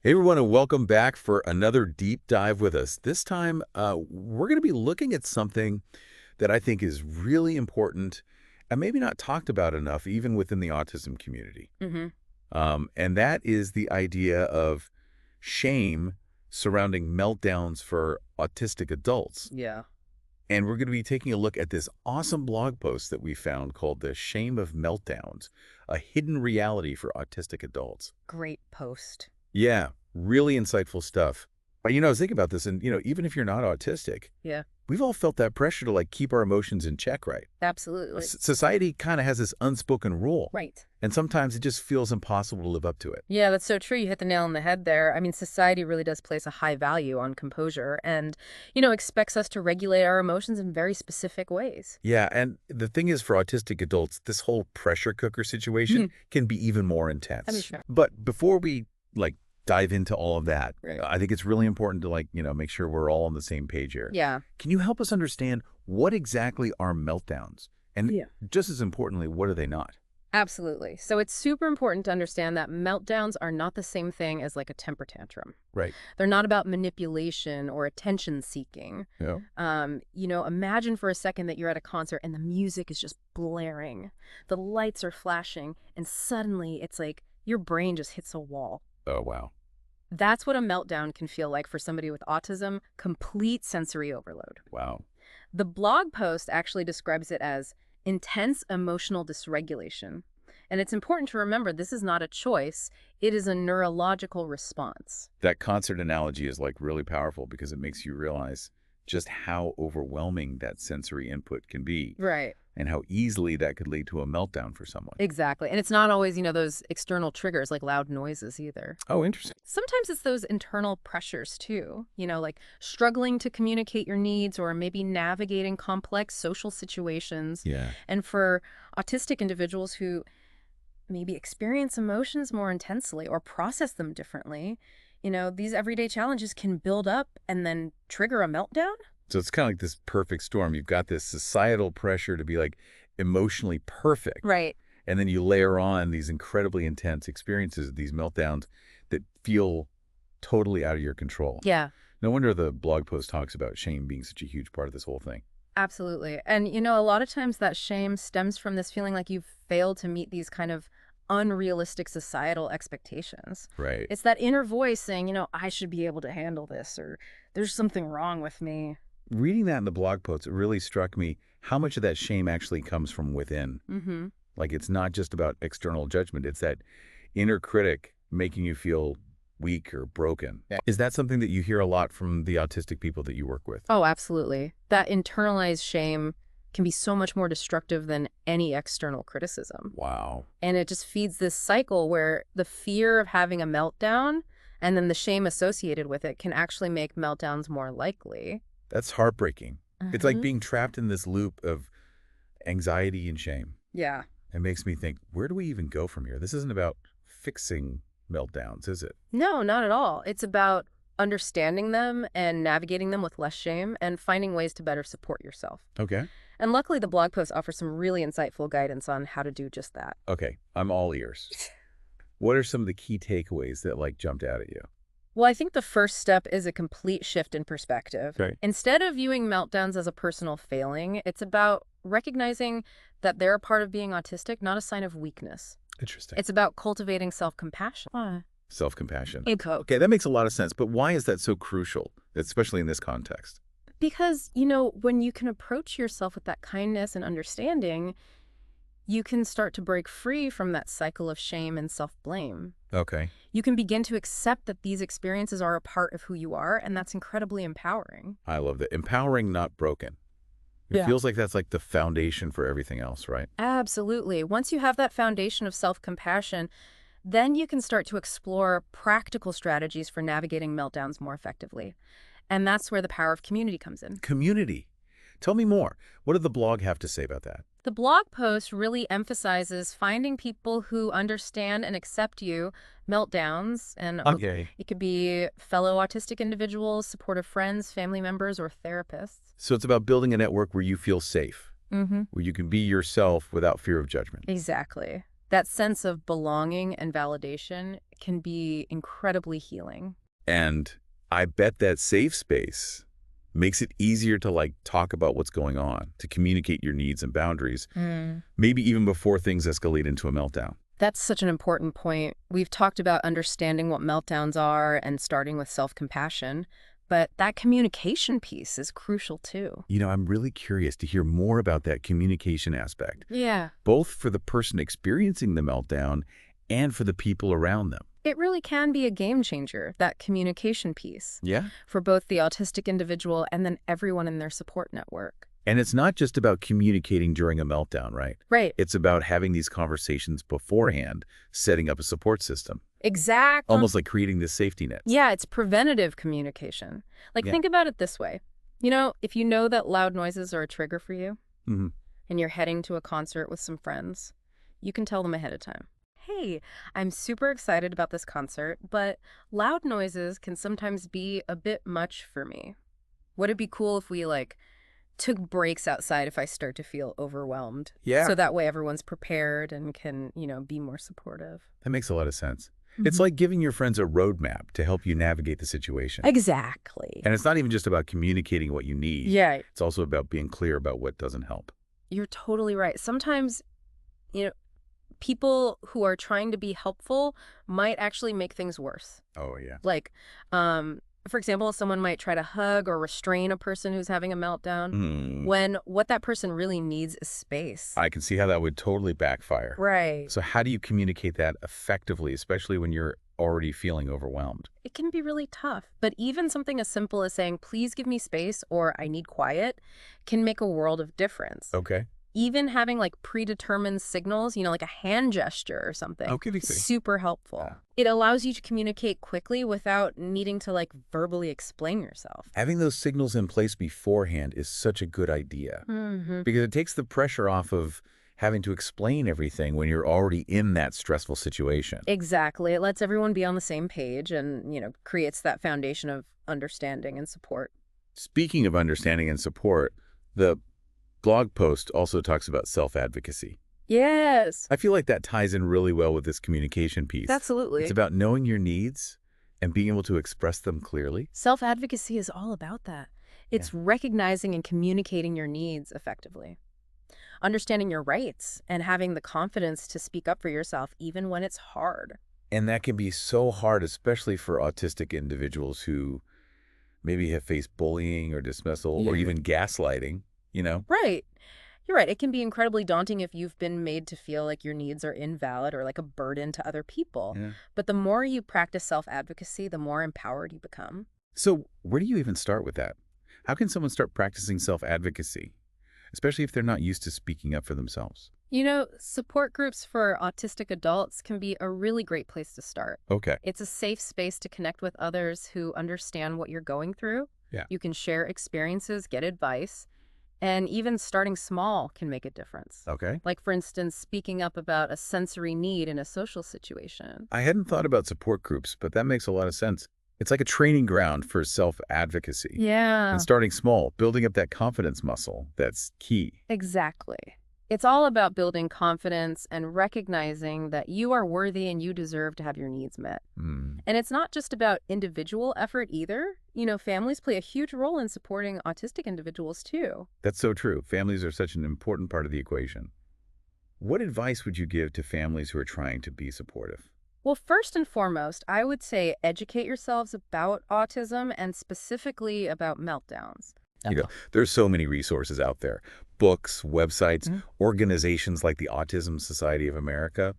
Hey everyone, and welcome back for another deep dive with us. This time, we're going to be looking at something that I think is really important and maybe not talked about enough, even within the autism community. Hmm. And that is the idea of shame surrounding meltdowns for autistic adults. Yeah. And we're going to be taking a look at this awesome blog post that we found called The Shame of Meltdowns, a hidden reality for autistic adults. Great post. Yeah, really insightful stuff. But, I was thinking about this, and, even if you're not autistic, Yeah, we've all felt that pressure to, like, keep our emotions in check, right? absolutely. Society kind of has this unspoken rule, Right. and sometimes it just feels impossible to live up to it. Yeah, that's so true. You hit the nail on the head there. I mean, society really does place a high value on composure and, expects us to regulate our emotions in very specific ways. Yeah, and the thing is, for autistic adults, this whole pressure cooker situation Mhm. can be even more I mean, intense. sure. But before we, like, dive into all of that, Right. I think it's really important to, like, make sure we're all on the same page here. Yeah. Can you help us understand what exactly are meltdowns? And Yeah. just as importantly, what are they not? Absolutely. So it's super important to understand that meltdowns are not the same thing as like a temper tantrum. Right. They're not about manipulation or attention seeking. Yeah. Imagine for a second that you're at a concert and the music is just blaring. The lights are flashing, and suddenly it's like your brain just hits a wall. Oh, wow. That's what a meltdown can feel like for somebody with autism, complete sensory overload. Wow. The blog post actually describes it as intense emotional dysregulation. And it's important to remember this is not a choice, it is a neurological response. That concert analogy is, like, really powerful because it makes you realize just how overwhelming that sensory input can be Right. and how easily that could lead to a meltdown for someone. Exactly. And it's not always, those external triggers like loud noises either. Oh, interesting. Sometimes it's those internal pressures too, like struggling to communicate your needs or maybe navigating complex social situations. Yeah. And for autistic individuals who maybe experience emotions more intensely or process them differently, these everyday challenges can build up and then trigger a meltdown. So it's kind of like this perfect storm. You've got this societal pressure to be, like, emotionally perfect. Right. And then you layer on these incredibly intense experiences, these meltdowns that feel totally out of your control. Yeah, No wonder the blog post talks about shame being such a huge part of this whole thing. absolutely. And, a lot of times that shame stems from this feeling like you've failed to meet these kind of unrealistic societal expectations. Right. It's that inner voice saying, I should be able to handle this, or there's something wrong with me. Reading that in the blog post, it really struck me how much of that shame actually comes from within. Mm-hmm. Like, it's not just about external judgment. It's that inner critic making you feel weak or broken. Yeah. Is that something that you hear a lot from the autistic people that you work with? Oh, absolutely. That internalized shame can be so much more destructive than any external criticism. Wow. And it just feeds this cycle where the fear of having a meltdown and then the shame associated with it can actually make meltdowns more likely. That's heartbreaking. It's like Mhm. being trapped in this loop of anxiety and shame. Yeah. It makes me think, where do we even go from here? This isn't about fixing meltdowns, is it? No, not at all. It's about understanding them and navigating them with less shame and finding ways to better support yourself. Okay. And luckily, the blog post offers some really insightful guidance on how to do just that. Okay. I'm all ears. What are some of the key takeaways that, like, jumped out at you? Well, I think the first step is a complete shift in perspective. Okay. Instead of viewing meltdowns as a personal failing, it's about recognizing that they're a part of being autistic, not a sign of weakness. Interesting. It's about cultivating self-compassion. Why? Self-compassion. Okay. Okay, that makes a lot of sense. But why is that so crucial, especially in this context? Because, when you can approach yourself with that kindness and understanding, you can start to break free from that cycle of shame and self-blame. Okay. You can begin to accept that these experiences are a part of who you are, and that's incredibly empowering. I love that. Empowering, not broken. It Yeah. feels like that's like the foundation for everything else, right? Absolutely. Once you have that foundation of self-compassion, then you can start to explore practical strategies for navigating meltdowns more effectively. And that's where the power of community comes in. Community. Tell me more. What did the blog have to say about that? The blog post really emphasizes finding people who understand and accept you, meltdowns, and Okay. it could be fellow autistic individuals, supportive friends, family members, or therapists. So it's about building a network where you feel safe, Mm-hmm. where you can be yourself without fear of judgment. Exactly. That sense of belonging and validation can be incredibly healing. And I bet that safe space makes it easier to talk about what's going on, to communicate your needs and boundaries, maybe even before things escalate into a meltdown. That's such an important point. We've talked about understanding what meltdowns are and starting with self-compassion, but that communication piece is crucial too. I'm really curious to hear more about that communication aspect, Yeah. both for the person experiencing the meltdown and for the people around them. It really can be a game changer, that communication piece, Yeah. for both the autistic individual and then everyone in their support network. And it's not just about communicating during a meltdown, right? Right. It's about having these conversations beforehand, setting up a support system, Exactly. almost like creating this safety net. Yeah, it's preventative communication. Yeah. Think about it this way. If you know that loud noises are a trigger for you Hmm. and you're heading to a concert with some friends, you can tell them ahead of time. Hey, I'm super excited about this concert, but loud noises can sometimes be a bit much for me. Would it be cool if we, took breaks outside if I start to feel overwhelmed? Yeah. So that way everyone's prepared and can, be more supportive. That makes a lot of sense. It's like giving your friends a roadmap to help you navigate the situation. Exactly. And it's not even just about communicating what you need. Yeah, It's also about being clear about what doesn't help. you're totally right. Sometimes, you know, people who are trying to be helpful might actually make things worse. Oh, yeah. For example, someone might try to hug or restrain a person who's having a meltdown when what that person really needs is space. I can see how that would totally backfire. Right. So how do you communicate that effectively, especially when you're already feeling overwhelmed? It can be really tough, but even something as simple as saying, please give me space or I need quiet can make a world of difference. Okay. Even having predetermined signals, like a hand gesture or something, Okay, is super helpful. It allows you to communicate quickly without needing to verbally explain yourself. Having those signals in place beforehand is such a good idea because it takes the pressure off of having to explain everything when you're already in that stressful situation. Exactly. It lets everyone be on the same page and, creates that foundation of understanding and support. Speaking of understanding and support, the blog post also talks about self-advocacy. Yes. I feel like that ties in really well with this communication piece. Absolutely. It's about knowing your needs and being able to express them clearly. Self-advocacy is all about that. It's recognizing and communicating your needs effectively, understanding your rights, and having the confidence to speak up for yourself even when it's hard. And that can be so hard, especially for autistic individuals who maybe have faced bullying or dismissal or even gaslighting, Right. You're right. It can be incredibly daunting if you've been made to feel like your needs are invalid or like a burden to other people. Yeah. But the more you practice self-advocacy, the more empowered you become. So where do you even start with that? How can someone start practicing self-advocacy, especially if they're not used to speaking up for themselves? Support groups for autistic adults can be a really great place to start. Okay. It's a safe space to connect with others who understand what you're going through. Yeah. You can share experiences, get advice, and even starting small can make a difference. Okay. For instance, speaking up about a sensory need in a social situation. I hadn't thought about support groups, but that makes a lot of sense. It's like a training ground for self-advocacy. Yeah. And starting small, building up that confidence muscle, that's key. Exactly. It's all about building confidence and recognizing that you are worthy and you deserve to have your needs met. And it's not just about individual effort either. Families play a huge role in supporting autistic individuals too. That's so true. Families are such an important part of the equation. What advice would you give to families who are trying to be supportive? Well, first and foremost, I would say educate yourselves about autism and specifically about meltdowns. There's so many resources out there. Books, websites, organizations like the Autism Society of America.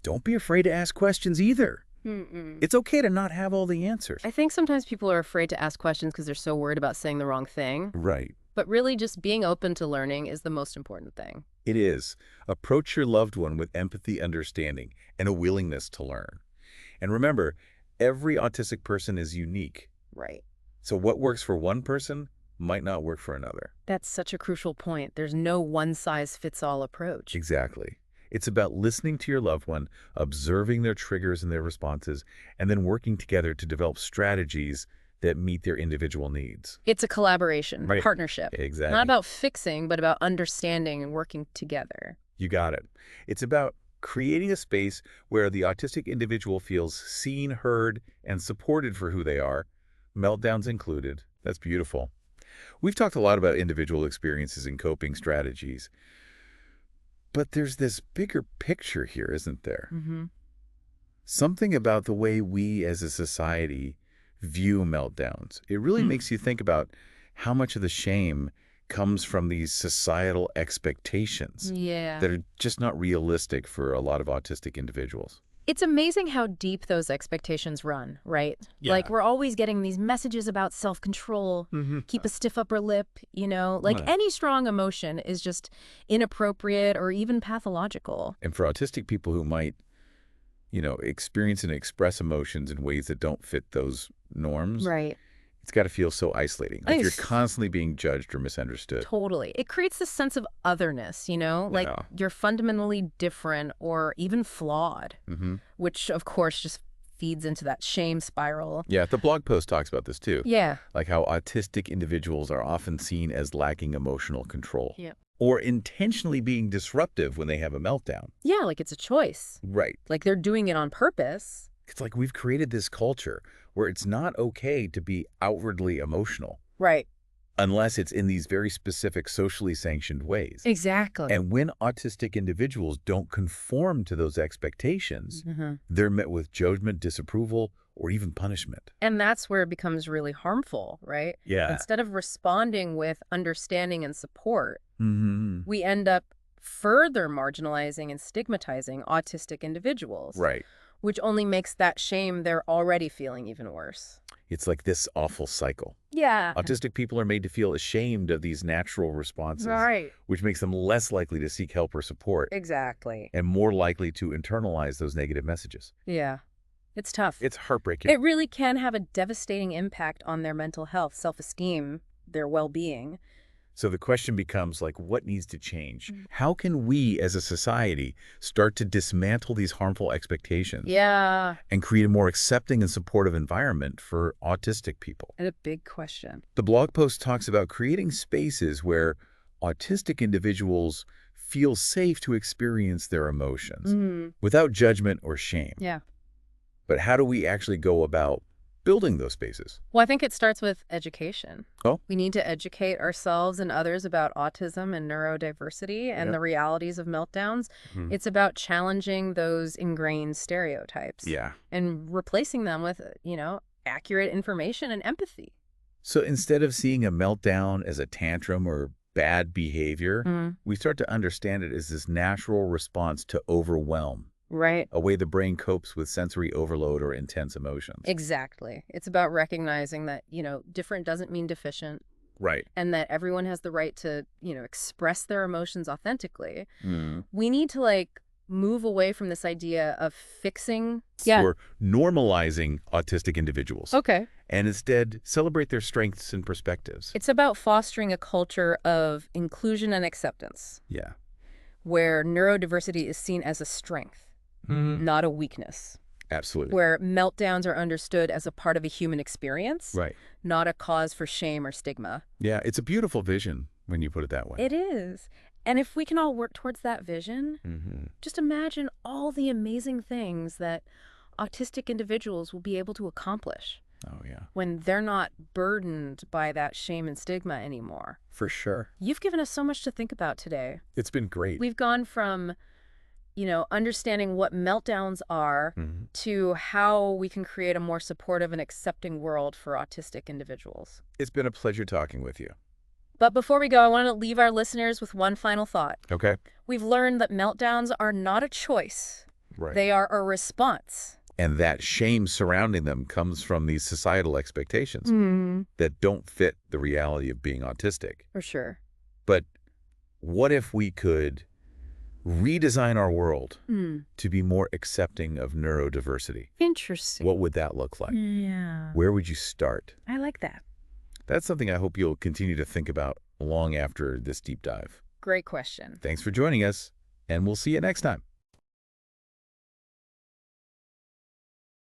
Don't be afraid to ask questions either. It's okay to not have all the answers. I think sometimes people are afraid to ask questions because they're so worried about saying the wrong thing. Right. But really just being open to learning is the most important thing. It is. Approach your loved one with empathy, understanding, and a willingness to learn. And remember, every autistic person is unique. Right. So what works for one person might not work for another. That's such a crucial point. There's no one-size-fits-all approach. Exactly. It's about listening to your loved one, observing their triggers and their responses, and then working together to develop strategies that meet their individual needs. It's a collaboration, Right. partnership. Exactly. Not about fixing, but about understanding and working together. You got it. It's about creating a space where the autistic individual feels seen, heard, and supported for who they are, meltdowns included. That's beautiful. We've talked a lot about individual experiences and coping strategies, but there's this bigger picture here, isn't there? Mm-hmm. Something about the way we as a society view meltdowns. It really makes you think about how much of the shame comes from these societal expectations Yeah. that are just not realistic for a lot of autistic individuals. It's amazing how deep those expectations run, right? Yeah. Like, we're always getting these messages about self-control, keep a stiff upper lip, like Right. any strong emotion is just inappropriate or even pathological. And for autistic people who might, experience and express emotions in ways that don't fit those norms, Right. it's got to feel so isolating. Like you're Nice. constantly being judged or misunderstood. Totally. It creates this sense of otherness, like Yeah. you're fundamentally different or even flawed, which of course just feeds into that shame spiral. Yeah, the blog post talks about this too. Yeah. Like how autistic individuals are often seen as lacking emotional control. Yeah. Or intentionally being disruptive when they have a meltdown. Yeah, like it's a choice. Right. Like they're doing it on purpose. It's like we've created this culture where it's not okay to be outwardly emotional Right. unless it's in these very specific socially sanctioned ways. Exactly. And when autistic individuals don't conform to those expectations, they're met with judgment, disapproval, or even punishment. And that's where it becomes really harmful, right? Yeah. Instead of responding with understanding and support, Mm-hmm. we end up further marginalizing and stigmatizing autistic individuals. Right. Which only makes that shame they're already feeling even worse. It's like this awful cycle. Yeah. Autistic people are made to feel ashamed of these natural responses, Right. which makes them less likely to seek help or support Exactly. and more likely to internalize those negative messages. Yeah. It's tough. It's heartbreaking. It really can have a devastating impact on their mental health, self-esteem, their well-being. So the question becomes, like, what needs to change? How can we as a society start to dismantle these harmful expectations Yeah. and create a more accepting and supportive environment for autistic people? And a big question. The blog post talks about creating spaces where autistic individuals feel safe to experience their emotions without judgment or shame. Yeah. But how do we actually go about building those spaces? Well, I think it starts with education. Oh. We need to educate ourselves and others about autism and neurodiversity and the realities of meltdowns. It's about challenging those ingrained stereotypes. Yeah. And replacing them with, accurate information and empathy. So instead of seeing a meltdown as a tantrum or bad behavior, we start to understand it as this natural response to overwhelm. Right. A way the brain copes with sensory overload or intense emotions. Exactly. It's about recognizing that, different doesn't mean deficient. Right. And that everyone has the right to, express their emotions authentically. We need to, move away from this idea of fixing. Or normalizing autistic individuals. Okay. And instead celebrate their strengths and perspectives. It's about fostering a culture of inclusion and acceptance. Yeah. Where neurodiversity is seen as a strength. Not a weakness. Absolutely. Where meltdowns are understood as a part of a human experience, Right. not a cause for shame or stigma. Yeah, it's a beautiful vision when you put it that way. It is. And if we can all work towards that vision, just imagine all the amazing things that autistic individuals will be able to accomplish. Oh, yeah. When they're not burdened by that shame and stigma anymore. For sure. You've given us so much to think about today. It's been great. We've gone from understanding what meltdowns are to how we can create a more supportive and accepting world for autistic individuals. It's been a pleasure talking with you. But before we go, I want to leave our listeners with one final thought. Okay. We've learned that meltdowns are not a choice. Right. They are a response. And that shame surrounding them comes from these societal expectations that don't fit the reality of being autistic. For sure. But what if we could redesign our world to be more accepting of neurodiversity? Interesting. What would that look like? Yeah. Where would you start? I like that. That's something I hope you'll continue to think about long after this deep dive. Great question. Thanks for joining us, and we'll see you next time.